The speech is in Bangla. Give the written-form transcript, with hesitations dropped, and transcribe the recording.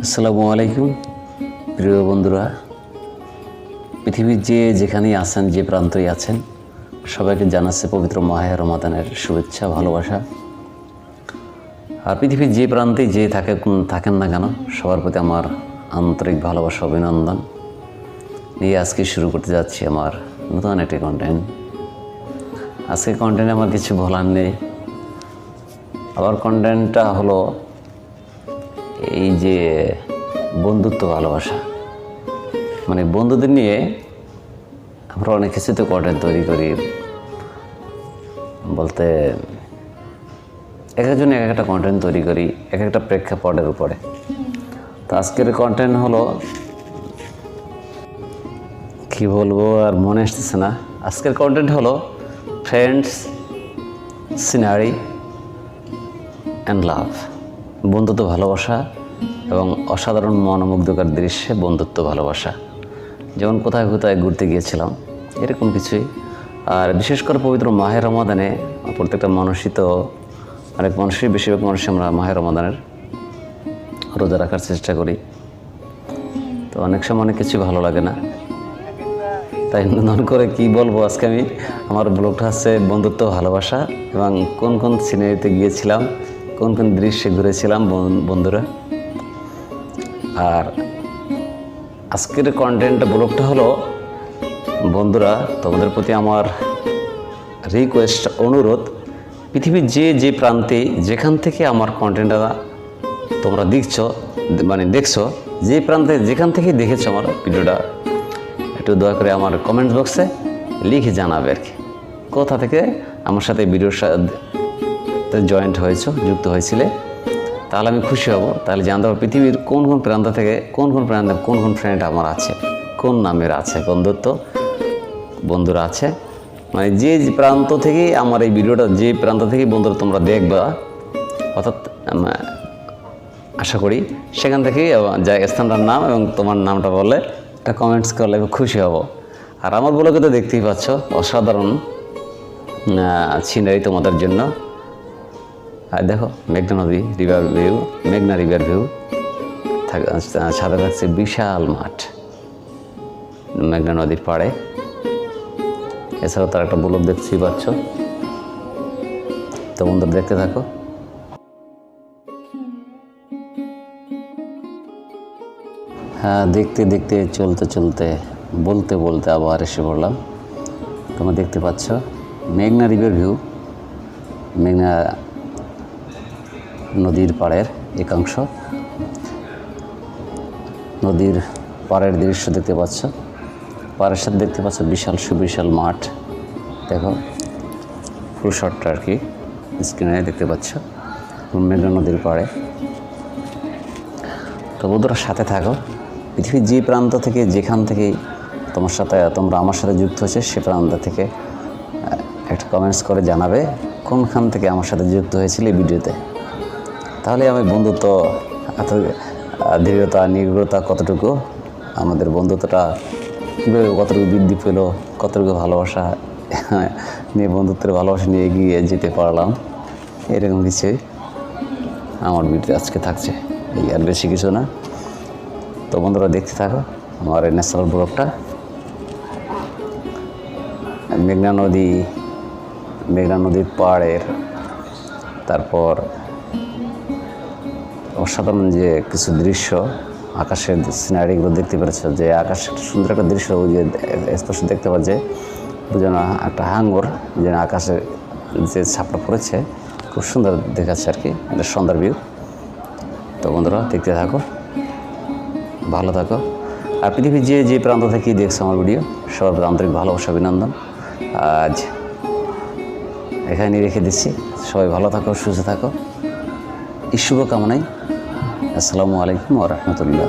আসসালামু আলাইকুম প্রিয় বন্ধুরা, পৃথিবীর যেখানেই আছেন, যে প্রান্তই আছেন, সবাইকে জানাচ্ছে পবিত্র মাহে রমাদানের শুভেচ্ছা, ভালোবাসা। আর পৃথিবীর যে প্রান্তেই থাকেন না কেন, সবার প্রতি আমার আন্তরিক ভালোবাসা, অভিনন্দন নিয়ে আজকে শুরু করতে যাচ্ছি আমার নতুন একটি কন্টেন্ট। আজকে কন্টেন্টে আমার কিছু বলার নেই। আবার কন্টেন্টটা হলো এই যে বন্ধুত্ব, ভালোবাসা, মানে বন্ধুদের নিয়ে আমরা অনেক কিছুতে কন্টেন্ট তৈরি করি, বলতে এক একজন এক একটা কন্টেন্ট তৈরি করি এক একটা প্রেক্ষাপটের উপরে। তো আজকের কন্টেন্ট হলো, কি বলবো আর মনে আসতেছে না। আজকের কন্টেন্ট হলো ফ্রেন্ডস, সিনারি অ্যান্ড লাভ, বন্ধুত্ব, ভালোবাসা এবং অসাধারণ মনোমুগ্ধকর দৃশ্যে বন্ধুত্ব, ভালোবাসা। যেমন কোথায় কোথায় ঘুরতে গিয়েছিলাম, এরকম কিছুই। আর বিশেষ করে পবিত্র মাহে রমাদানে প্রত্যেকটা মানুষই তো, অনেক মানুষই, বেশিরভাগ মানুষই আমরা মাহে রমাদানের রোজা রাখার চেষ্টা করি। তো অনেক সময় অনেক কিছু ভালো লাগে না, তাই নতুন করে কি বলবো আজকে আমি। আমার ব্লগটা হচ্ছে বন্ধুত্ব, ভালোবাসা এবং কোন কোন সিনারিতে গিয়েছিলাম, কোন কোন দৃশ্যে ঘুরেছিলাম বন্ধুরা। আর আজকের কন্টেন্ট ব্লগটা হলো, বন্ধুরা তোমাদের প্রতি আমার রিকোয়েস্ট, অনুরোধ, পৃথিবীর যে প্রান্তে যেখান থেকে আমার কন্টেন্টটা তোমরা দেখছো, যে প্রান্তে যেখান থেকে দেখেছো আমার ভিডিওটা, একটু দয়া করে আমার কমেন্ট বক্সে লিখে জানাবে আর কি, কোথা থেকে আমার সাথে ভিডিওর সাথে যুক্ত হয়েছিলে। তাহলে আমি খুশি হব। তাহলে জানতে পারবো পৃথিবীর কোন কোন প্রান্ত থেকে কোন কোন ফ্রেন্ড আমার আছে, কোন নামের আছে বন্ধুরা আছে। মানে যে প্রান্ত থেকে আমার এই ভিডিওটা, যে প্রান্ত থেকে বন্ধুরা তোমরা দেখবা, অর্থাৎ আশা করি সেখান থেকেই স্থানটার নাম এবং তোমার নামটা বললে একটা কমেন্টস করলে খুশি হব। আর আমার ব্লগে তো দেখতেই পাচ্ছ অসাধারণ সিনারি তোমাদের জন্য। আর দেখো মেঘনা রিভার ভিউ, সাথে থাকছে বিশাল মাঠ মেঘনা নদীর পাড়ে। এছাড়াও তার একটা ব্লগ দেখতেই পাচ্ছ, তো বন্ধুরা দেখতে থাকো। হ্যাঁ, দেখতে দেখতে, চলতে বলতে আবার এসে পড়লাম। তোমরা দেখতে পাচ্ছ মেঘনা রিভার ভিউ, মেঘনা নদীর পাড়ের একাংশ, নদীর পাড়ের দৃশ্য দেখতে পাচ্ছ। পাড়ের সাথে দেখতে পাচ্ছ সুবিশাল মাঠ। দেখো ফুল শটটা আর কি স্ক্রিনে দেখতে পাচ্ছ, মেঘনা নদীর পাড়ে। তো বন্ধুরা সাথে থাকো। পৃথিবীর যে প্রান্ত থেকে, যেখান থেকেই তোমরা আমার সাথে যুক্ত হয়েছে, সে প্রান্ত থেকে একটা কমেন্টস করে জানাবে কোনখান থেকে আমার সাথে যুক্ত হয়েছিল এই ভিডিওতে। তাহলে আমি বন্ধুত্ব, দৃঢ়তা, নির্ভরতা কতটুকু, আমাদের বন্ধুত্বটা কীভাবে কতটুকু বৃদ্ধি পেল, কতটুকু ভালোবাসা নিয়ে, বন্ধুত্বের ভালোবাসা নিয়ে এগিয়ে যেতে পারলাম, এরকম কিছুই আমার ভিডিও আজকে থাকছে। এই আর বেশি কিছু না। তো বন্ধুরা দেখতে থাকো আমার এই ন্যাশনাল ব্লগটা। মেঘনা নদীর পাড়ের, তারপর অসাধারণ যে কিছু দৃশ্য, আকাশের সিনারিগুলো দেখতে পাচ্ছ, যে আকাশ সুন্দর একটা দৃশ্য, ওই যে স্পষ্ট দেখতে পাচ্ছে, বুঝানো একটা হাঙ্গর যেন আকাশে যে ছাপটা পড়েছে, খুব সুন্দর দেখাচ্ছে আর কি, একটা সুন্দর ভিউ। তো বন্ধুরা দেখতে থাকো, ভালো থাকো। আর পৃথিবীর যে প্রান্ত থেকেই দেখছো আমার ভিডিও, সবার আন্তরিক ভালোবাসা, অভিনন্দন আজ এখানে রেখে দিচ্ছি। সবাই ভালো থাকো, সুস্থ থাকো, এই শুভকামনায়। আসসালামু আলাইকুম ওয়া রাহমাতুল্লাহ।